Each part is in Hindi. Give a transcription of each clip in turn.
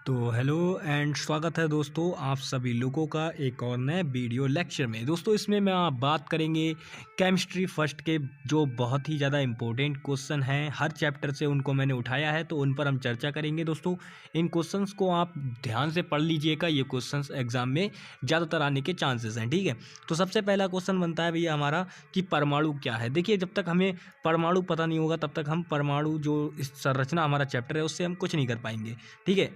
तो हेलो एंड स्वागत है दोस्तों आप सभी लोगों का एक और नए वीडियो लेक्चर में। दोस्तों इसमें मैं आप बात करेंगे केमिस्ट्री फर्स्ट के जो बहुत ही ज़्यादा इम्पोर्टेंट क्वेश्चन हैं, हर चैप्टर से उनको मैंने उठाया है तो उन पर हम चर्चा करेंगे। दोस्तों इन क्वेश्चंस को आप ध्यान से पढ़ लीजिएगा, ये क्वेश्चंस एग्जाम में ज़्यादातर आने के चांसेस हैं। ठीक है, तो सबसे पहला क्वेश्चन बनता है भैया हमारा कि परमाणु क्या है। देखिए जब तक हमें परमाणु पता नहीं होगा तब तक हम परमाणु जो इस संरचना हमारा चैप्टर है उससे हम कुछ नहीं कर पाएंगे। ठीक है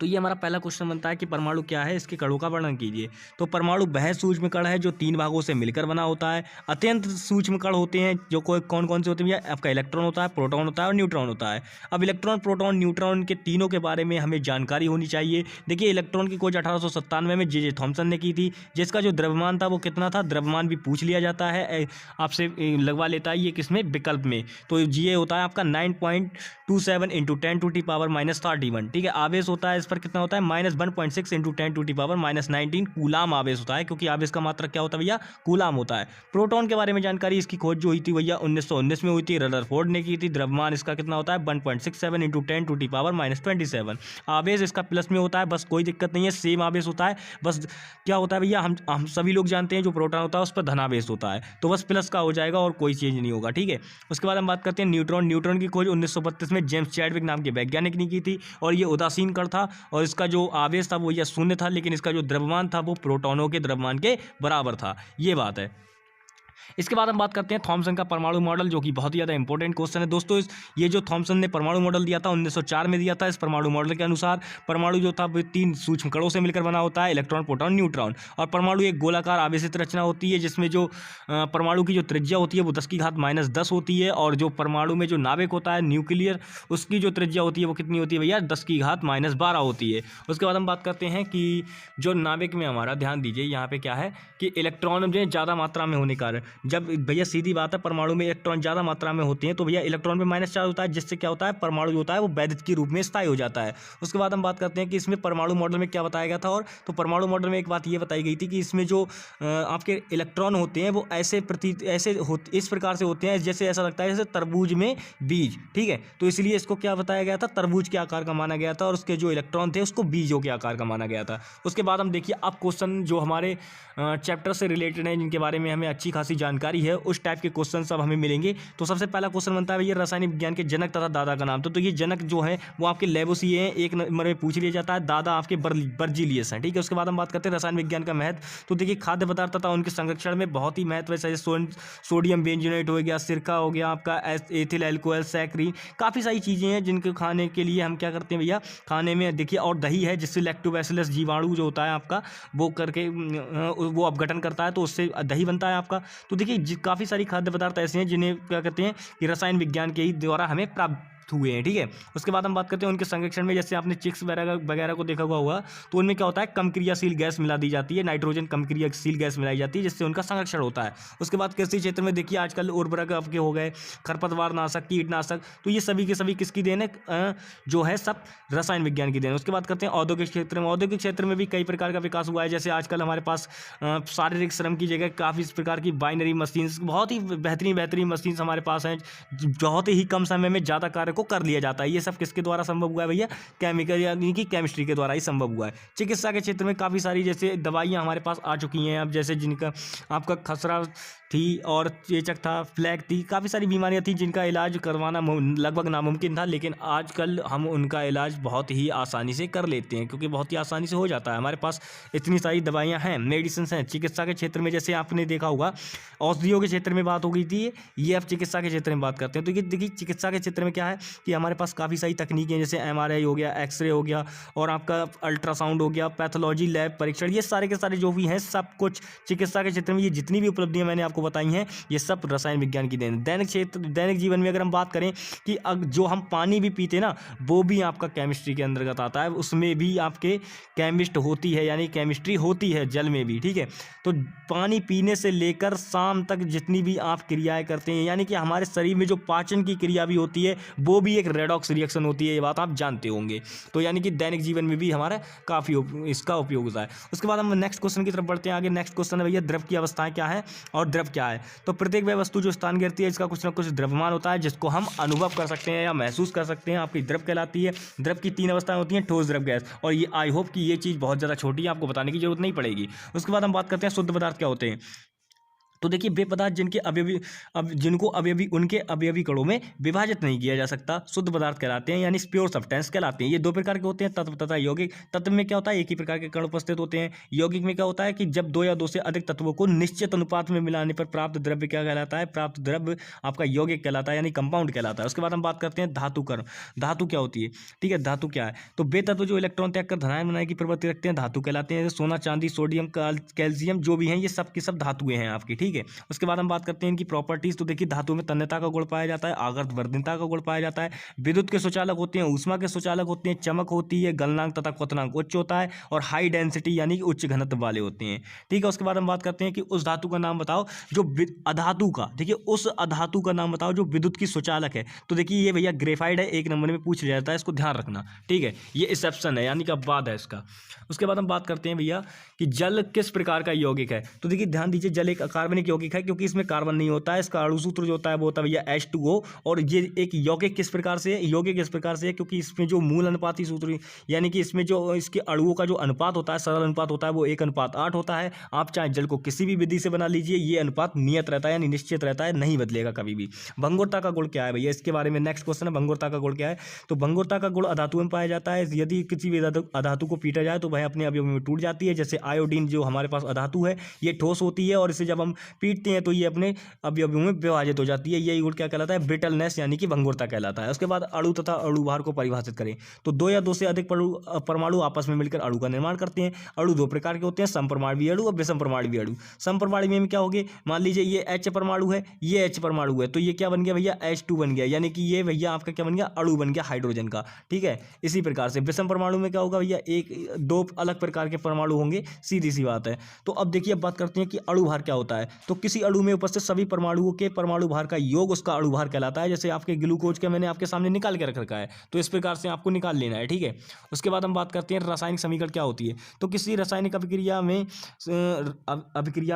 तो ये हमारा पहला क्वेश्चन बनता है कि परमाणु क्या है, इसके कणों का वर्णन कीजिए। तो परमाणु वह सूक्ष्म कण है जो 3 भागों से मिलकर बना होता है। अत्यंत सूक्ष्म कण होते हैं जो कौन कौन से होते हैं भैया, आपका इलेक्ट्रॉन होता है, प्रोटॉन होता है और न्यूट्रॉन होता है। अब इलेक्ट्रॉन, प्रोटॉन, न्यूट्रॉन के तीनों के बारे में हमें जानकारी होनी चाहिए। देखिए इलेक्ट्रॉन की खोज 1897 में जे थॉमसन ने की थी, जिसका जो द्रव्यमान था वो कितना था, द्रव्यमान भी पूछ लिया जाता है, आपसे लगवा लेता है ये किसमें, विकल्प में। तो ये होता है आपका 9.27 इंटू 10⁻31। ठीक है, आवेश होता है इस पर कितना होता है, -1.6 इंटू 10⁻19 कूलाम आवेश होता है, क्योंकि आवेश का मात्रक क्या होता है भैया, कूलाम होता है। प्रोटॉन के बारे में जानकारी, इसकी खोज जो हुई थी भैया 1919 में हुई थी, रदरफोर्ड ने की थी। द्रव्यमान इसका कितना होता है, 1.67 इंटू 10⁻27। आवेश इसका प्लस में होता है, बस कोई दिक्कत नहीं है, सेम आवेश होता है। बस क्या होता है भैया, हम सभी लोग जानते हैं जो प्रोटॉन होता है उस पर धनावेश होता है, तो बस प्लस का हो जाएगा और कोई चेंज नहीं होगा। ठीक है, उसके बाद हम बात करते हैं न्यूट्रॉन। न्यूट्रॉन की खोज 1932 में जेम्स चैडविक नाम के वैज्ञानिक ने की थी, और ये उदासीन कण था और इसका जो आवेश था वो यह शून्य था, लेकिन इसका जो द्रव्यमान था वो प्रोटॉनों के द्रव्यमान के बराबर था। ये बात है। इसके बाद हम बात करते हैं थॉमसन का परमाणु मॉडल, जो कि बहुत ही ज़्यादा इंपॉर्टेंट क्वेश्चन है दोस्तों। ये जो थॉमसन ने परमाणु मॉडल दिया था 1904 में दिया था। इस परमाणु मॉडल के अनुसार परमाणु जो था वो 3 सूक्ष्म कणों से मिलकर बना होता है, इलेक्ट्रॉन, प्रोटॉन, न्यूट्रॉन। और परमाणु एक गोलाकार आवेशित रचना होती है, जिसमें जो परमाणु की जो त्रिज्या होती है वो 10⁻−10 होती है, और जो परमाणु में जो नाभिक होता है न्यूक्लियर, उसकी जो त्रिज्या होती है वो कितनी होती है भैया, 10⁻12 होती है। उसके बाद हम बात करते हैं कि जो नाभिक में हमारा, ध्यान दीजिए यहाँ पे क्या है कि इलेक्ट्रॉन जो ज़्यादा मात्रा में होने के कारण, जब भैया सीधी बात है परमाणु में इलेक्ट्रॉन ज़्यादा मात्रा में होते हैं तो भैया इलेक्ट्रॉन पे -चार्ज होता है, जिससे क्या होता है, परमाणु जो होता है वो वैद्युत के रूप में स्थायी हो जाता है। उसके बाद हम बात करते हैं कि इसमें परमाणु मॉडल में क्या बताया गया था। और तो परमाणु मॉडल में एक बात ये बताई गई थी कि इसमें जो आपके इलेक्ट्रॉन होते हैं वो ऐसे इस प्रकार से होते हैं जैसे ऐसा लगता है जैसे तरबूज में बीज। ठीक है, तो इसलिए इसको क्या बताया गया था, तरबूज के आकार का माना गया था, और उसके जो इलेक्ट्रॉन थे उसको बीजों के आकार का माना गया था। उसके बाद हम देखिए अब क्वेश्चन जो हमारे चैप्टर से रिलेटेड हैं, जिनके बारे में हमें अच्छी खासी जानकारी है, उस टाइप के क्वेश्चन सब हमें मिलेंगे। तो सबसे पहला क्वेश्चन बनता है भैया रासायनिक विज्ञान के जनक तथा दादा का नाम। तो ये जनक जो है वो आपके लेबोसिए हैं, 1 नंबर में पूछ लिया जाता है। दादा आपके बर्जीलियस हैं। ठीक है, उसके बाद हम बात करते हैं रसायन विज्ञान का महत्व। तो देखिए खाद्य पदार्थ तथा उनके संरक्षण में बहुत ही महत्व है, जैसे सोडियम बेंजोनेट हो गया, सिरका हो गया, आपका एथिल एल्कोहल, सैकरीन, काफ़ी सारी चीज़ें हैं जिनको खाने के लिए हम क्या करते हैं भैया, खाने में देखिए। और दही है जिससे लैक्टोबैसिलस जीवाणु जो होता है आपका वो करके वो अपघटन करता है, तो उससे दही बनता है आपका। तो देखिए काफ़ी सारी खाद्य पदार्थ ऐसे हैं जिन्हें क्या कहते हैं कि रसायन विज्ञान के ही द्वारा हमें प्राप्त हुए हैं। ठीक है, उसके बाद हम बात करते हैं उनके संरक्षण में। जैसे आपने चिक्स वगैरह को देखा हुआ होगा, तो उनमें क्या होता है, कम क्रियाशील गैस मिला दी जाती है, नाइट्रोजन कम क्रियाशील गैस मिलाई जाती है, जिससे उनका संरक्षण होता है। उसके बाद कृषि क्षेत्र में देखिए आजकल उर्वरक आपके हो गए, खरपतवार नाशक, कीटनाशक, तो ये सभी के सभी किसकी देन है, जो है सब रसायन विज्ञान की देन है। उसके बाद करते हैं औद्योगिक क्षेत्र में। औद्योगिक क्षेत्र में भी कई प्रकार का विकास हुआ है। जैसे आजकल हमारे पास शारीरिक श्रम की जगह काफ़ी इस प्रकार की बाइनरी मशीन्स, बहुत ही बेहतरीन मशीन्स हमारे पास हैं, बहुत ही कम समय में ज़्यादा कार्य को कर लिया जाता है। ये सब किसके द्वारा संभव हुआ है भैया, केमिकल यानी कि केमिस्ट्री के द्वारा ही संभव हुआ है। चिकित्सा के क्षेत्र में काफ़ी सारी जैसे दवाइयाँ हमारे पास आ चुकी हैं अब, जैसे जिनका आपका खसरा थी और चेचक था, फ्लैग थी, काफ़ी सारी बीमारियां थी जिनका इलाज करवाना लगभग नामुमकिन था, लेकिन आजकल हम उनका इलाज बहुत ही आसानी से कर लेते हैं, क्योंकि बहुत ही आसानी से हो जाता है। हमारे पास इतनी सारी दवाइयाँ हैं, मेडिसिन हैं। चिकित्सा के क्षेत्र में जैसे आपने देखा होगा औषधियों के क्षेत्र में बात हो गई थी, ये अब चिकित्सा के क्षेत्र में बात करते हैं। तो ये देखिए चिकित्सा के क्षेत्र में क्या है कि हमारे पास काफ़ी सारी तकनीकें, जैसे MRI हो गया, एक्सरे हो गया, और आपका अल्ट्रासाउंड हो गया, पैथोलॉजी लैब परीक्षण, ये सारे के सारे जो भी हैं सब कुछ चिकित्सा के क्षेत्र में, ये जितनी भी उपलब्धियां मैंने आपको बताई हैं ये सब रसायन विज्ञान की देन। दैनिक जीवन में अगर हम बात करें कि जो हम पानी भी पीते ना, वो भी आपका केमिस्ट्री के अंतर्गत आता है, उसमें भी आपके केमिस्ट होती है, यानी केमिस्ट्री होती है जल में भी। ठीक है, तो पानी पीने से लेकर शाम तक जितनी भी आप क्रियाएं करते हैं, यानी कि हमारे शरीर में जो पाचन की क्रिया भी होती है वो वो भी एक रेडॉक्स रिएक्शन होती है, ये बात आप जानते होंगे। तो यानी कि दैनिक जीवन में भी हमारा काफ़ी इसका उपयोग होता है। उसके बाद हम नेक्स्ट क्वेश्चन की तरफ बढ़ते हैं आगे। नेक्स्ट क्वेश्चन है भैया द्रव की अवस्थाएं क्या है और द्रव क्या है। तो प्रत्येक वह वस्तु जो स्थान घेरती है इसका कुछ ना कुछ द्रव्यमान होता है जिसको हम अनुभव कर सकते हैं या महसूस कर सकते हैं, आपकी द्रव कहलाती है। द्रव की 3 अवस्थाएं होती हैं, ठोस, द्रव, गैस। और ये आई होप कि ये चीज़ बहुत ज़्यादा छोटी है, आपको बताने की जरूरत नहीं पड़ेगी। उसके बाद हम बात करते हैं शुद्ध पदार्थ क्या होते हैं। तो देखिए वे पदार्थ जिनको अवयवी उनके अवयवी कणों में विभाजित नहीं किया जा सकता शुद्ध पदार्थ कहलाते हैं, यानी प्योर सब्सटेंस कहलाते हैं। ये 2 प्रकार के होते हैं, तत्व तथा यौगिक। तत्व में क्या होता है, एक ही प्रकार के कण उपस्थित होते हैं। यौगिक में क्या होता है कि जब 2 या 2 से अधिक तत्वों को निश्चित अनुपात में मिलाने पर प्राप्त द्रव्य क्या कहलाता है, प्राप्त द्रव्य आपका यौगिक कहलाता है, यानी कंपाउंड कहलाता है। उसके बाद हम बात करते हैं धातु कण। धातु क्या होती है, ठीक है, धातु क्या है। तो वे तत्व जो इलेक्ट्रॉन त्याग कर धनायन बनाने की प्रवृत्ति रखते हैं धातु कहलाते हैं। सोना, चांदी, सोडियम, कैल्शियम जो भी हैं ये सब की सब धातुएं हैं आपकी, ठीक है। उसके बाद हम बात करते हैं इनकी प्रॉपर्टीज। तो देखिए धातु में तन्यता का गुण पाया जाता है, आवर्त वर्धनता का गुण पाया जाता है, विद्युत के सुचालक होते हैं, ऊष्मा के सुचालक होते हैं, चमक होती है, गलनांक तथा क्वथनांक उच्च होता है और हाई डेंसिटी यानी कि उच्च घनत्व वाले होते हैं, ठीक है। उसके बाद हम बात करते हैं कि उस धातु का नाम बताओ जो अधातु का, देखिए उस अधातु का नाम बताओ जो विद्युत की सुचालक है। तो देखिए ये भैया ग्रेफाइड है, 1 नंबर में पूछ लिया जाता है, इसको ध्यान रखना, ठीक है। ये एक्सेप्शन है यानी कि अपवाद है इसका। उसके बाद हम बात करते हैं भैया कि जल किस प्रकार का यौगिक है। तो देखिए ध्यान दीजिए जल एक अकार्बनिक यौगिक है क्योंकि इसमें कार्बन नहीं होता है। इसका अणु सूत्र जो होता है वो होता है भैया H2O। और ये एक यौगिक किस प्रकार से है, यौगिक इस प्रकार से है क्योंकि इसमें जो मूल अनुपाती सूत्र यानी कि इसमें जो इसके अणुओं का जो अनुपात होता है, सरल अनुपात होता है, वो 1:8 होता है। आप चाहे जल को किसी भी विधि से बना लीजिए, ये अनुपात नियत रहता है यानी निश्चित रहता है, नहीं बदलेगा कभी भी। भंगुरता का गुण क्या है भैया, इसके बारे में नेक्स्ट क्वेश्चन है, भंगुरता का गुण क्या है। तो भंगुरता का गुण अधातु में पाया जाता है। यदि किसी भी अधातु को पीटा जाए तो वह अपने अवयव में टूट जाती है। जैसे आयोडीन जो हमारे पास अधातु है ये ठोस होती है और इसे जब हम पीटते हैं तो ये अपने अवयवों में विभाजित हो जाती है। यही गुण क्या कहलाता है, ब्रिटलनेस यानी कि भंगुरता कहलाता है। उसके बाद अणु तथा अणुभार को परिभाषित करें। तो 2 या 2 से अधिक परमाणु आपस में मिलकर अणु का निर्माण करते हैं। अणु 2 प्रकार के होते हैं, समपरमाणु अणु और विषमपरमाणु अणु। समपरमाणु में क्या होगी, मान लीजिए ये H परमाणु है, ये H परमाणु है, तो ये क्या बन गया भैया H2 बन गया, यानी कि ये भैया आपका क्या बन गया, अणु बन गया हाइड्रोजन का, ठीक है। इसी प्रकार से विषम परमाणु में क्या होगा भैया, 1-2 अलग प्रकार के परमाणु होंगे, सीधी सी बात है। तो अब देखिए अब बात करते हैं कि अणु भार क्या होता है। तो किसी अणु में उपस्थित सभी परमाणुओं के परमाणु भार का योग उसका अणु भार कहलाता है। जैसे आपके ग्लूकोज का मैंने आपके सामने निकाल के रख रखा है, तो इस प्रकार से आपको निकाल लेना है, ठीक है। उसके बाद हम बात करते हैं रासायनिक समीकरण क्या होती है। तो किसी रासायनिक अभिक्रिया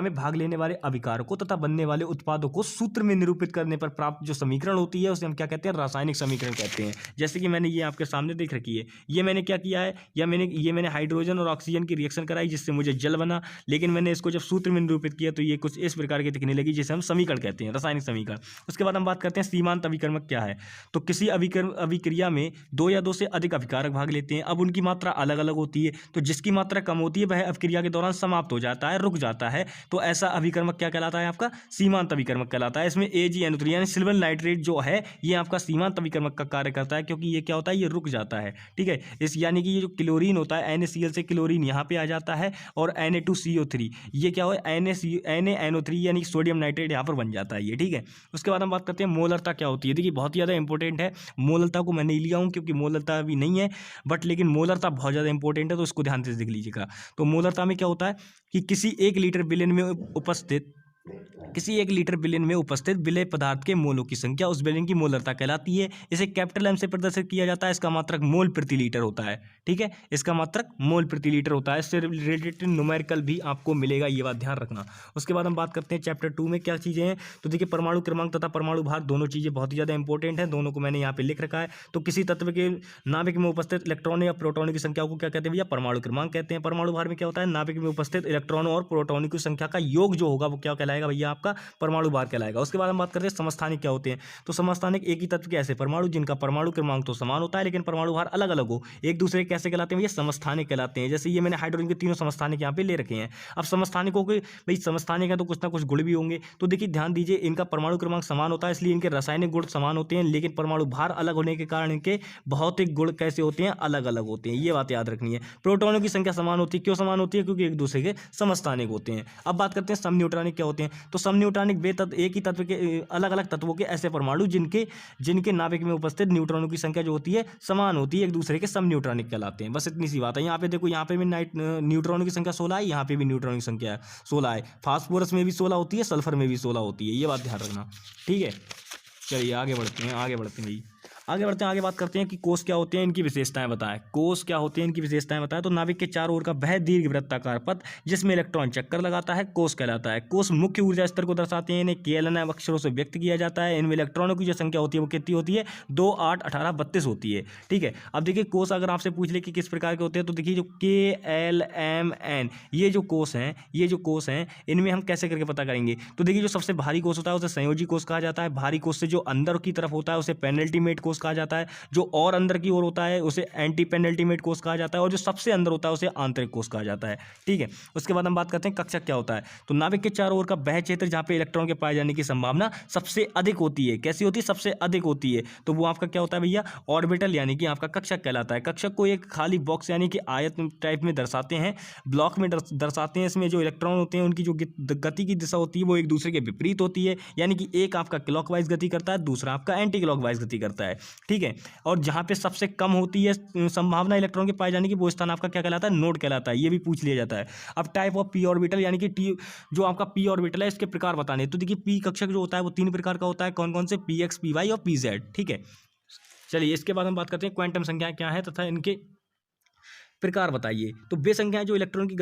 में भाग लेने वाले अभिकारकों तथा बनने वाले उत्पादों को सूत्र में निरूपित करने पर प्राप्त जो समीकरण होती है उसे हम क्या कहते हैं, रासायनिक समीकरण कहते हैं। जैसे कि मैंने ये आपके सामने देख रखी है, ये मैंने क्या किया है, ये मैंने हाइड्रोजन और ऑक्सीजन की रिएक्शन कराई जिससे मुझे जल बना, लेकिन मैंने इसको जब सूत्र में निरूपित किया तो ये कुछ इस प्रकार की दिखने लगी जिसे हम समीकरण कहते हैं, रासायनिक समीकरण। उसके बाद हम बात करते हैं सीमांत अभिकर्मक क्या है। तो किसी अभिक्रिया में 2 या 2 से अधिक अभिकारक भाग लेते हैं। अब उनकी मात्रा अलग अलग होती है, तो जिसकी मात्रा कम होती है वह अभिक्रिया के दौरान समाप्त हो जाता है, रुक जाता है। तो ऐसा अभिकर्मक क्या कहलाता है, आपका सीमांत अभिकर्मक कहलाता है। इसमें AgNO3 यानी सिल्वर नाइट्रेट जो है ये आपका सीमांत अभिकर्मक का कार्य करता है क्योंकि ये क्या होता है, ये रुक जाता है, ठीक है। इस यानी कि ये जो क्लोरीन होता है NaCl से क्लोरीन यहाँ पे आ जाता है और Na2CO3 ये क्या हो NaNO3 यानी सोडियम नाइट्रेट यहाँ पर बन जाता है ये, ठीक है। उसके बाद हम बात करते हैं मोलरता क्या होती है। देखिए बहुत ज़्यादा इंपॉर्टेंट है, मोलरता को मैं नहीं लिया हूँ क्योंकि मोलरता अभी नहीं है, बट लेकिन मोलरता बहुत ज़्यादा इंपॉर्टेंट है तो इसको ध्यान से देख लीजिएगा। तो मोलरता में क्या होता है कि किसी 1 लीटर विलयन में उपस्थित विलय पदार्थ के मोलों की संख्या उस विलयन की मोलरता कहलाती है। इसे कैपिटल M से प्रदर्शित किया जाता है। इसका मात्रक मोल प्रति लीटर होता है, ठीक है, इसका मात्रक मोल प्रति लीटर होता है। इससे रिलेटेड न्यूमेरिकल भी आपको मिलेगा, ये बात ध्यान रखना। उसके बाद हम बात करते हैं चैप्टर 2 में क्या चीज़ें हैं। तो देखिए परमाणु क्रमांक तथा परमाणु भार दोनों चीज़ें बहुत ही ज़्यादा इंपॉर्टेंट हैं, दोनों को मैंने यहाँ पे लिख रखा है। तो किसी तत्व के नाभिक में उपस्थित इलेक्ट्रॉनों या प्रोटॉनों की संख्या को क्या कहते हैं भैया, परमाणु क्रमांक कहते हैं। परमाणु भार में क्या होता है, नाभिक में उपस्थित इलेक्ट्रॉनों और प्रोटॉनों की संख्या का योग जो होगा वो क्या कहलाएगा भैया, आपका परमाणु भार कहलाएगा। उसके बाद हम बात करते हैं समस्थानिक क्या होते हैं। तो समस्थानिक एक ही तत्व के ऐसे परमाणु जिनका परमाणु क्रमांक तो समान होता है लेकिन परमाणु भार अलग अलग हो, एक दूसरे कैसे कहलाते हैं भैया, समस्थानिक कहलाते हैं। जैसे ये मैंने हाइड्रोजन के तीनों समस्थानिक यहाँ पे ले रखे हैं। अब समस्थानिकों के भाई समस्थानिक है तो कुछ ना कुछ गुण भी होंगे। तो देखिए ध्यान दीजिए इनका परमाणु क्रमांक समान होता है इसलिए इनके रासायनिक गुण समान होते हैं, लेकिन परमाणु भार अलग होने के कारण इनके भौतिक गुण कैसे होते हैं, अलग अलग होते हैं। ये बात याद रखनी है। प्रोटॉनों की संख्या समान होती है, क्यों समान होती है, क्योंकि एक दूसरे के समस्थानिक होते हैं। अब बात करते हैं समन्यूट्रॉनिक क्या होते हैं। तो समन्यूट्रॉनिक वे तत्व एक ही तत्व के अलग अलग तत्वों के ऐसे परमाणु जिनके नाभिक में उपस्थित न्यूट्रॉनों की संख्या जो होती है समान होती है, एक दूसरे के समन्यूट्रॉनिक कहलाते हैं। बस इतनी सी बात है। यहाँ पे देखो, यहाँ पे भी न्यूट्रॉनों की संख्या 16 है, यहाँ पे भी न्यूट्रॉनों की संख्या 16 है। फास्फोरस में भी 16 होती है, सल्फर में भी 16 होती है, ये बात ध्यान रखना, ठीक है। चलिए आगे बढ़ते हैं भाई। आगे बढ़ते हैं, आगे बात करते हैं कि कोष क्या होते हैं, इनकी विशेषताएं बताएं। कोष क्या होते हैं, इनकी विशेषताएं बताएं। तो नाभिक के चारों ओर का वह दीर्घवृत्ताकार पथ जिसमें इलेक्ट्रॉन चक्कर लगाता है कोष कहलाता है। कोष मुख्य ऊर्जा स्तर को दर्शाते हैं। इन्हें KLN अक्षरों से व्यक्त किया जाता है। इनमें इलेक्ट्रॉनों की जो संख्या होती है वो कितनी होती है, 2, 8, 18, 32 होती है। ठीक है, अब देखिए कोष अगर आपसे पूछ ले कि किस प्रकार के होते हैं, तो देखिए जो KLMN ये जो कोष हैं इनमें हम कैसे करके पता करेंगे। तो देखिए जो सबसे भारी कोष होता है उसे संयोजी कोष कहा जाता है। भारी कोष से जो अंदर की तरफ होता है उसे पेनल्टीमेट कोष कहा जाता है। जो और अंदर की ओर होता है उसे एंटी पेनल्टीमेट कोष कहा जाता है। और जो सबसे अंदर होता है उसे आंतरिक कोष कहा जाता है। ठीक है, उसके बाद हम बात करते हैं कक्षक क्या होता है। तो नाभिक के चारों ओर का वह क्षेत्र जहां पे इलेक्ट्रॉन के पाए जाने की संभावना सबसे अधिक होती है। कैसी होती है, सबसे अधिक होती है। तो वो आपका क्या होता है भैया, ऑर्बिटल यानी कि आपका कक्षक कहलाता है। कक्षक को एक खाली बॉक्स यानी कि आयत टाइप में दर्शाते हैं, ब्लॉक में दर्शाते हैं। इसमें जो इलेक्ट्रॉन होते हैं उनकी जो गति की दिशा होती है वो एक दूसरे के विपरीत होती है। यानी कि एक आपका क्लॉकवाइज गति करता है, दूसरा आपका एंटी क्लॉकवाइज गति करता है। ठीक है, और जहां पे सबसे कम होती है संभावना इलेक्ट्रॉन के पाए जाने की, वो स्थान आपका क्या कहलाता है, नोड कहलाता है। ये भी पूछ लिया जाता है। अब टाइप ऑफ पी ऑर्बिटल यानी कि टी जो आपका पी ऑर्बिटल है इसके प्रकार बताने। तो देखिए पी कक्षक जो होता है वो 3 प्रकार का होता है। कौन कौन से, PX, PY और PZ। ठीक है, चलिए इसके बाद हम बात करते हैं क्वांटम संख्याएं क्या है तथा इनके प्रकार बताइए। तो वे संख्याएं जो इलेक्ट्रॉन की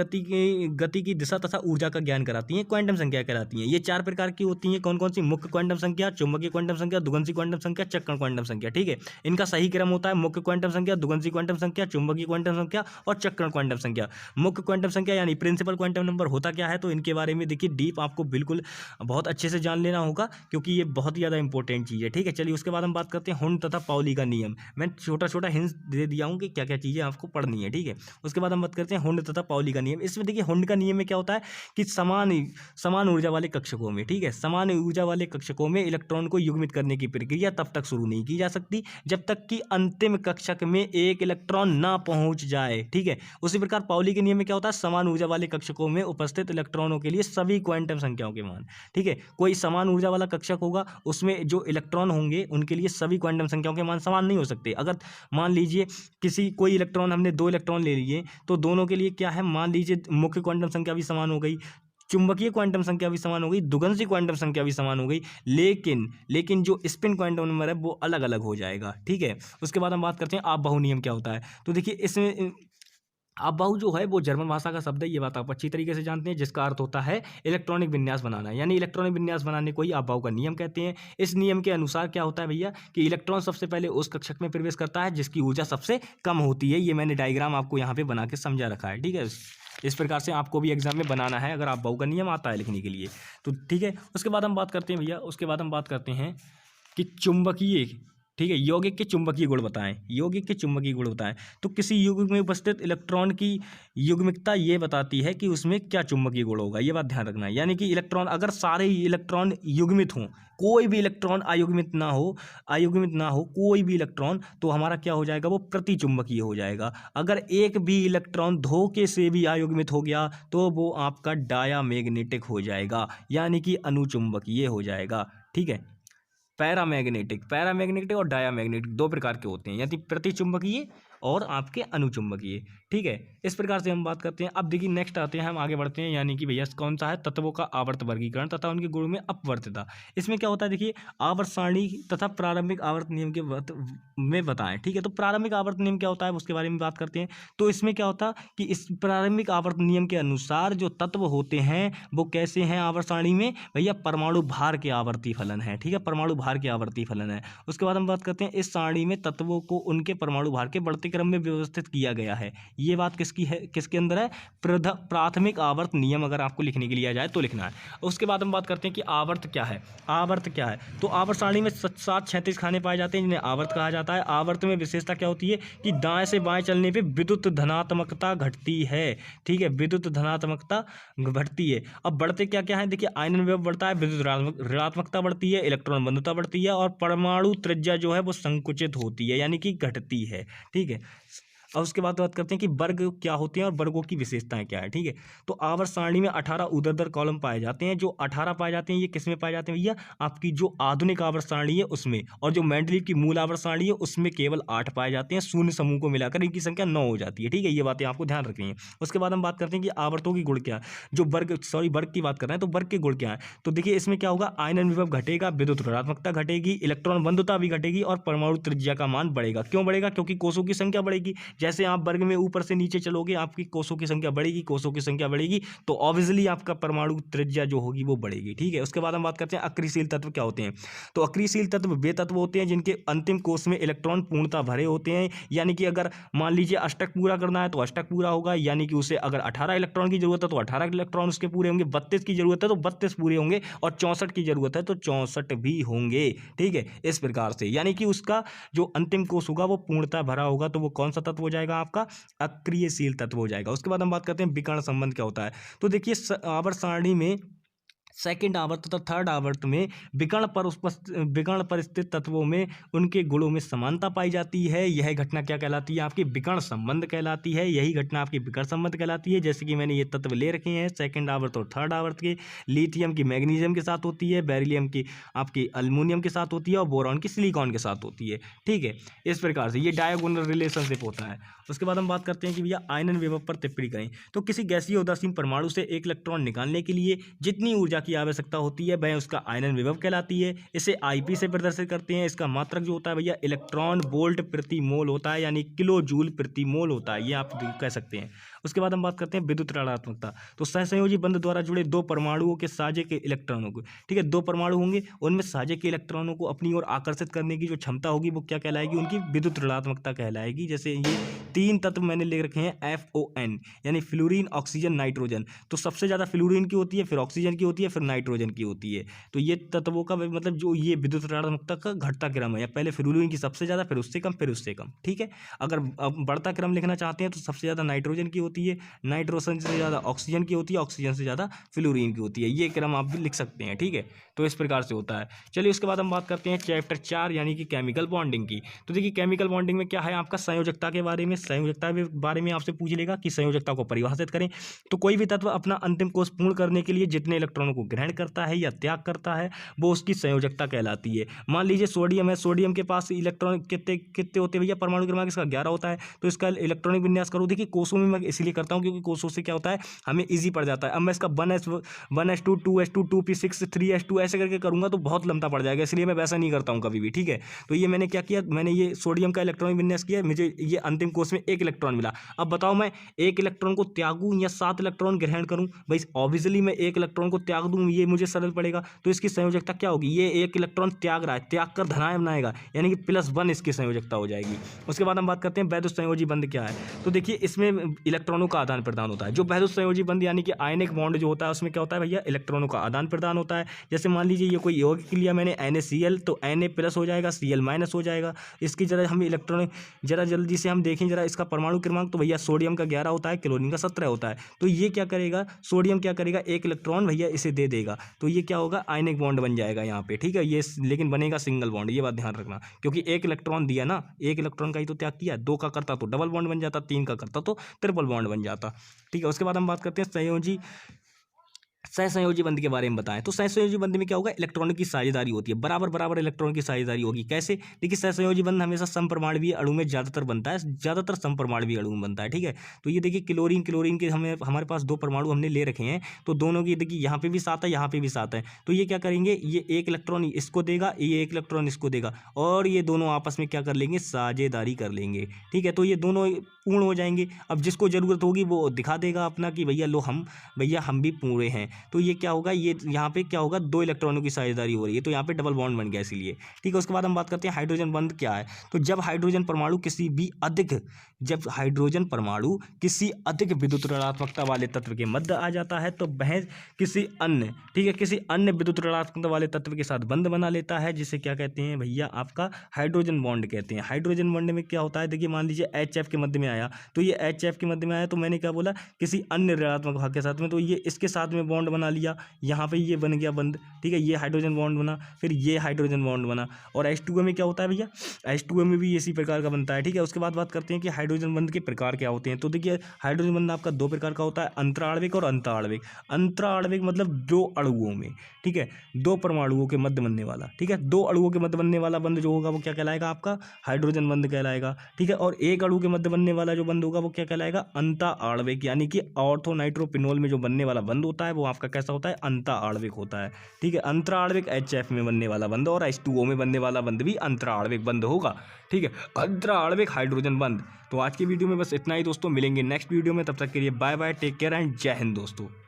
गति की दिशा तथा ऊर्जा का ज्ञान कराती हैं क्वांटम संख्या कहलाती हैं। ये 4 प्रकार की होती हैं। कौन कौन सी, मुख्य क्वांटम संख्या, चुंबकीय क्वांटम संख्या, दुगंसी क्वांटम संख्या, चक्रण क्वांटम संख्या। ठीक है, इनका सही क्रम होता है मुख्य क्वांटम संख्या, दुगंसी क्वांटम संख्या, चुंबकीय क्वांटम संख्या और चक्रण क्वांटम संख्या। मुख्य क्वांटम संख्या यानी प्रिंसिपल क्वांटम नंबर होता क्या है, तो इनके बारे में देखिए डीप आपको बिल्कुल बहुत अच्छे से जान लेना होगा क्योंकि ये बहुत ही ज़्यादा इंपॉर्टेंट चीज़ है। ठीक है, चलिए उसके बाद हम बात करते हैं हुंड तथा पाउली का नियम। मैं छोटा छोटा हिंस दे दिया हूँ कि क्या क्या चीज़ें आपको पढ़नी है। ठीक है, उसके बाद हम बात करते हैं हुंड तथा पाउली का नियम। इसमें देखिए हुंड का नियम में क्या होता है कि समान ऊर्जा वाले कक्षकों में, ठीक है, समान ऊर्जा वाले कक्षकों में इलेक्ट्रॉन को युग्मित करने की प्रक्रिया तब तक शुरू नहीं की जा सकती जब तक कि अंतिम कक्षक में एक इलेक्ट्रॉन ना पहुंच जाए। ठीक है, उसी प्रकार पाउली के नियम में क्या होता है, समान ऊर्जा वाले कक्षकों में उपस्थित इलेक्ट्रॉनों के लिए सभी क्वांटम संख्याओं के मान, ठीक है, कोई समान ऊर्जा वाला कक्षक होगा उसमें जो इलेक्ट्रॉन होंगे उनके लिए सभी क्वांटम संख्याओं के मान समान नहीं हो सकते। अगर मान लीजिए कोई इलेक्ट्रॉन, हमने 2 इलेक्ट्रॉन ले लिए तो दोनों के लिए क्या है, मान लीजिए मुख्य क्वांटम संख्या भी समान हो गई, चुंबकीय क्वांटम संख्या भी समान हो गई, दुगंसी क्वांटम संख्या भी समान हो गई, लेकिन जो स्पिन क्वांटम नंबर है वो अलग अलग हो जाएगा। ठीक है, उसके बाद हम बात करते हैं आप बहु नियम क्या होता है। तो देखिए इसमें आप बहु जो है वो जर्मन भाषा का शब्द है, ये बात आप अच्छी तरीके से जानते हैं, जिसका अर्थ होता है इलेक्ट्रॉनिक विन्यास बनाना, यानी इलेक्ट्रॉनिक विन्यास बनाने को ही आप बहु का नियम कहते हैं। इस नियम के अनुसार क्या होता है भैया कि इलेक्ट्रॉन सबसे पहले उस कक्षक में प्रवेश करता है जिसकी ऊर्जा सबसे कम होती है। ये मैंने डायग्राम आपको यहाँ पे बना के समझा रखा है। ठीक है, इस प्रकार से आपको भी एग्जाम में बनाना है अगर आप बहु का नियम आता है लिखने के लिए तो। ठीक है, उसके बाद हम बात करते हैं भैया, उसके बाद हम बात करते हैं कि चुंबकीय, ठीक है, यौगिक के चुंबकीय गुण बताएं। यौगिक के चुंबकीय गुण बताएं तो किसी यौगिक में उपस्थित इलेक्ट्रॉन की युग्मिकता ये बताती है कि उसमें क्या चुंबकीय गुण होगा, ये बात ध्यान रखना है। यानी कि इलेक्ट्रॉन, अगर सारे इलेक्ट्रॉन युग्मित हों, कोई भी इलेक्ट्रॉन अयुग्मित ना हो कोई भी इलेक्ट्रॉन, तो हमारा क्या हो जाएगा, वो प्रतिचुंबकीय हो जाएगा। अगर एक भी इलेक्ट्रॉन धोखे से भी अयुग्मित हो गया तो वो आपका डायामैग्नेटिक हो जाएगा, यानी कि अनुचुंबकीय हो जाएगा। ठीक है, पैरामैग्नेटिक और डायामैग्नेटिक 2 प्रकार के होते हैं, यानी प्रतिचुंबकीय और आपके अनुचुंबकीय। ठीक है, इस प्रकार से हम बात करते हैं। अब देखिए नेक्स्ट आते हैं, हम आगे बढ़ते हैं, यानी कि भैया कौन सा है, तत्वों का आवर्त वर्गीकरण तथा उनके गुणों में अपवर्त्यता। इसमें क्या होता है, देखिए आवर्त सारणी तथा प्रारंभिक आवर्त नियम के में बताएं। ठीक है, तो प्रारंभिक आवर्त नियम क्या होता है उसके बारे में बात करते हैं। तो इसमें क्या होता है कि इस प्रारंभिक आवर्त नियम के अनुसार जो तत्व होते हैं वो कैसे हैं आवर्त सारणी में, भैया परमाणु भार के आवर्ती फलन है। ठीक है, परमाणु भार के आवर्ती फलन है। उसके बाद हम बात करते हैं इस सारणी में तत्वों को उनके परमाणु भार के बढ़ते क्रम में व्यवस्थित किया गया है। ये बात किसकी है, किसके अंदर है, प्राथमिक आवर्त नियम, अगर आपको लिखने के लिए आ जाए तो लिखना है। उसके बाद हम बात करते हैं कि आवर्त क्या है। आवर्त क्या है, तो आवर्त सारणी में 7 36 खाने पाए जाते हैं जिन्हें आवर्त कहा जाता है। आवर्त में विशेषता क्या होती है कि दाएं से बाएं चलने पे विद्युत धनात्मकता घटती है। ठीक है, विद्युत धनात्मकता घटती है। अब बढ़ते क्या क्या है, देखिए आयनन वेव बढ़ता है, विद्युत ऋणात्मकता बढ़ती है, इलेक्ट्रॉन बंधुता बढ़ती है और परमाणु त्रिज्या जो है वो संकुचित होती है, यानी कि घटती है। ठीक है, और उसके बाद बात करते हैं कि वर्ग क्या होते हैं और वर्गों की विशेषताएं क्या है। ठीक है, तो आवर्त सारणी में 18 ऊर्ध्वाधर कॉलम पाए जाते हैं। जो 18 पाए जाते हैं ये किसमें पाए जाते हैं भैया, आपकी जो आधुनिक आवर्त सारणी है उसमें, और जो मेंडलीव की मूल आवर्त सारणी है उसमें केवल 8 पाए जाते हैं। शून्य समूह को मिलाकर इनकी संख्या 9 हो जाती है। ठीक है, ये बातें आपको ध्यान रखनी है। उसके बाद हम बात करते हैं कि आवर्तों की गुण क्या है। जो वर्ग की बात कर रहे हैं, तो वर्ग के गुण क्या है। तो देखिए इसमें क्या होगा, आयनन विभव घटेगा, विद्युत ऋणात्मकता घटेगी, इलेक्ट्रॉन बंधुता भी घटेगी और परमाणु त्रिज्या का मान बढ़ेगा। क्यों बढ़ेगा, क्योंकि कोषों की संख्या बढ़ेगी। जैसे आप वर्ग में ऊपर से नीचे चलोगे, आपकी कोषों की संख्या बढ़ेगी, कोषों की संख्या बढ़ेगी, तो ऑब्वियसली आपका परमाणु त्रिज्या जो होगी वो बढ़ेगी। ठीक है, उसके बाद हम बात करते हैं अक्रियशील तत्व क्या होते हैं। तो अक्रियशील तत्व वे तत्व होते हैं जिनके अंतिम कोष में इलेक्ट्रॉन पूर्णतः भरे होते हैं। यानी कि अगर मान लीजिए अष्टक पूरा करना है तो अष्टक पूरा होगा, यानी कि उसे अगर 18 इलेक्ट्रॉन की जरूरत है तो 18 इलेक्ट्रॉन उसके पूरे होंगे, 32 की जरूरत है तो 32 पूरे होंगे, और 64 की जरूरत है तो 64 भी होंगे। ठीक है, इस प्रकार से यानी कि उसका जो अंतिम कोष होगा वो पूर्णतः भरा होगा, तो वो कौन सा तत्व हो जाएगा, आपका अक्रियशील तत्व हो जाएगा। उसके बाद हम बात करते हैं विकर्ण संबंध क्या होता है। तो देखिए आवर्त सारणी में सेकंड आवर्त तथा थर्ड आवर्त में विकर्ण पर स्थित तत्वों में उनके गुणों में समानता पाई जाती है। यह घटना क्या कहलाती है, आपकी विकर्ण संबंध कहलाती है। यही घटना आपकी विकर्ण संबंध कहलाती है। जैसे कि मैंने ये तत्व ले रखे हैं सेकंड आवर्त और थर्ड आवर्त के। लिथियम की मैग्नीशियम के साथ होती है, बेरिलियम की आपकी अल्युमिनियम के साथ होती है, और बोरॉन की सिलिकॉन के साथ होती है। ठीक है, इस प्रकार से ये डायगोनल रिलेशनशिप होता है। उसके बाद हम बात करते हैं कि भैया आयनन विभव पर टिप्पणी करें। तो किसी गैसीय उदासीन परमाणु से एक इलेक्ट्रॉन निकालने के लिए जितनी ऊर्जा की आवश्यकता होती है वह उसका आयनन विभव कहलाती है। इसे आईपी से प्रदर्शित करते हैं। इसका मात्रक जो होता है भैया इलेक्ट्रॉन वोल्ट प्रति मोल होता है, यानी किलो जूल प्रति मोल होता है, ये आप कह सकते हैं। उसके बाद हम बात करते हैं विद्युत ऋणात्मकता। तो सहसंयोजी बंध द्वारा जुड़े दो परमाणुओं के साझे के इलेक्ट्रॉनों को, ठीक है, दो परमाणु होंगे, उनमें साझे के इलेक्ट्रॉनों को अपनी ओर आकर्षित करने की जो क्षमता होगी वो क्या कहलाएगी, उनकी विद्युत ऋणात्मकता कहलाएगी। जैसे ये तीन तत्व मैंने ले रखे हैं FON, यानी फ्लोरीन, ऑक्सीजन, नाइट्रोजन। तो सबसे ज़्यादा फ्लोरीन की होती है, फिर ऑक्सीजन की होती है, फिर नाइट्रोजन की होती है। तो ये तत्वों का मतलब जो ये विद्युत ऋणात्मकता का घटता क्रम है, या पहले फ्लोरीन की सबसे ज़्यादा, फिर उससे कम, फिर उससे कम। ठीक है, अगर बढ़ता क्रम लिखना चाहते हैं तो सबसे ज़्यादा नाइट्रोजन की होती है, नाइट्रोजन से ज़्यादा ऑक्सीजन की होती है, ऑक्सीजन से ज़्यादा फ्लोरीन की होती है। ये क्रम आप भी लिख सकते हैं। ठीक है, तो इस प्रकार से होता है। चलिए उसके बाद हम बात करते हैं चैप्टर 4 यानी कि केमिकल बॉन्डिंग की। तो देखिए केमिकल बॉन्डिंग में क्या है, आपका संयोजकता के बारे में, संयोजकता के बारे में आपसे पूछ लेगा कि संयोजकता को परिभाषित करें। तो कोई भी तत्व अपना अंतिम कोष पूर्ण करने के लिए जितने इलेक्ट्रॉनों को ग्रहण करता है या त्याग करता है वो उसकी संयोजकता कहलाती है। मान लीजिए सोडियम है, सोडियम के पास इलेक्ट्रॉन कितने कितने होते हैं भैया, परमाणु क्रमांक इसका 11 होता है। तो इसका इलेक्ट्रॉनिक विन्यास करो, देखिए कोषों में मैं इसलिए करता हूँ क्योंकि कोषों से क्या होता है हमें ईजी पड़ जाता है। अब मैं इसका 1s1s2 2s2 2p6 3s2 ऐसे करके करूंगा तो बहुत लंबा पड़ जाएगा, इसलिए मैं वैसा नहीं करता हूँ कभी भी। ठीक है, तो ये मैंने क्या किया, मैंने ये सोडियम का इलेक्ट्रॉनिक विन्यास किया, मुझे ये अंतिम कोष में 1 इलेक्ट्रॉन मिला। अब बताओ मैं 1 इलेक्ट्रॉन को त्यागूं या 7 इलेक्ट्रॉन ग्रहण करूं, भाई ऑब्वियसली मैं 1 इलेक्ट्रॉन को त्याग दूं, ये मुझे सरल पड़ेगा। तो इसकी संयोजकता क्या होगी, ये 1 इलेक्ट्रॉन त्याग रहा है, त्याग कर धनायन बनाएगा, यानी कि +1 इसकी संयोजकता हो जाएगी। उसके बाद हम बात करते हैं वैद्युत संयोजी बंध क्या है। तो देखिए इसमें इलेक्ट्रॉनों का आदान प्रदान होता है। जो वैद्युत संयोजी बंध यानी कि आयनिक बॉन्ड जो होता है उसमें क्या होता है भैया, इलेक्ट्रॉनों का आदान प्रदान होता है। जैसे मान लीजिए ये कोई यौगिक लिया मैंने NaCl, तो Na+ हो जाएगा, Cl- हो जाएगा। इसकी जरा हम इलेक्ट्रॉन जरा जल्दी से हम देखें जरा इसका परमाणु क्रमांक, तो भैया सोडियम का 11 होता है, क्लोरीन का 17 होता है। तो ये क्या करेगा, सोडियम क्या करेगा, 1 इलेक्ट्रॉन भैया इसे दे देगा, तो ये क्या होगा, आयनिक बॉन्ड बन जाएगा यहाँ पे। ठीक है, ये लेकिन बनेगा सिंगल बॉन्ड, ये बात ध्यान रखना, क्योंकि 1 इलेक्ट्रॉन दिया ना, 1 इलेक्ट्रॉन का ही तो त्याग किया, 2 का करता तो डबल बॉन्ड बन जाता, 3 का करता तो ट्रिपल बॉन्ड बन जाता। ठीक है, उसके बाद हम बात करते हैं सहसंयोजी बंध के बारे में बताएं। तो सहसंयोजी बंध में क्या होगा, इलेक्ट्रॉनों की साझेदारी होती है, बराबर बराबर इलेक्ट्रॉन की साझेदारी होगी। कैसे, देखिए सहसंयोजी बंध हमेशा समपरमाणुवीय अणु में ज़्यादातर बनता है, ज़्यादातर समपरमाणुवीय अणु में बनता है। ठीक है, तो ये देखिए क्लोरीन के हमारे पास 2 परमाणु हमने ले रखे हैं, तो दोनों की देखिए यहाँ पे भी 7 है, यहाँ पे भी 7 है। तो ये क्या करेंगे, ये 1 इलेक्ट्रॉन इसको देगा, ये 1 इलेक्ट्रॉन इसको देगा, और ये दोनों आपस में क्या कर लेंगे, साझेदारी कर लेंगे। ठीक है, तो ये दोनों पूर्ण हो जाएंगे। अब जिसको ज़रूरत होगी वो दिखा देगा अपना कि भैया लो भैया हम भी पूरे हैं। तो ये क्या होगा, ये यहाँ पे क्या होगा, 2 इलेक्ट्रॉनों की साझेदारी हो रही है, तो यहाँ पे डबल बॉन्ड बन गया इसीलिए। ठीक है, उसके बाद हम बात करते हैं हाइड्रोजन बंध क्या है। तो जब हाइड्रोजन परमाणु किसी अधिक विद्युत ऋणात्मकता वाले तत्व के मध्य आ जाता है तो वह किसी अन्य विद्युत ऋणात्मकता वाले तत्व के साथ बंध बना लेता है, जिसे क्या कहते हैं भैया, आपका हाइड्रोजन बॉन्ड कहते हैं। हाइड्रोजन बॉन्ड में क्या होता है, देखिए मान लीजिए HF के मध्य में आया, तो ये HF के मध्य में आया, तो मैंने क्या बोला, किसी अन्य ऋणात्मक भाग के साथ में, तो ये इसके साथ में बॉन्ड बॉन्ड बना लिया, यहाँ पे ये बन गया बंद, ठीक है, ये हाइड्रोजन बॉन्ड बना, फिर ये हाइड्रोजन बॉन्ड बना। और H2O में क्या होता है भैया, H2O में भी इसी प्रकार का बनता है, ठीक है। उसके बाद बात करते हैं कि हाइड्रोजन बंध के प्रकार क्या होते हैं। तो देखिए हाइड्रोजन बंध आपका दो प्रकार का होता है, अंतराण्विक और अंतराण्विक। अंतराण्विक मतलब दो अणुओं में, ठीक है, दो परमाणुओं के मध्य बनने वाला, ठीक है, दो अणुओं के मध्य बनने वाला बंध जो होगा वो क्या कहलाएगा, आपका हाइड्रोजन बंध कहलाएगा, ठीक है। और एक अणु के मध्य बनने वाला जो बंध होगा वो क्या कहलाएगा, अंता आणविक, यानी कि ऑर्थो नाइट्रोपिनोल में जो बनने वाला बंध होता है वो आपका कैसा होता है, अंता आणविक होता है, ठीक है। अंतरा आणविक HF में बनने वाला बंध और H2O में बनने वाला बंध भी अंतरा आणविक बंध होगा, ठीक है, अंतरा आणविक हाइड्रोजन बंध। तो आज की वीडियो में बस इतना ही दोस्तों, मिलेंगे नेक्स्ट वीडियो में, तब तक के लिए bye bye, take care and Jai Hind दोस्तों।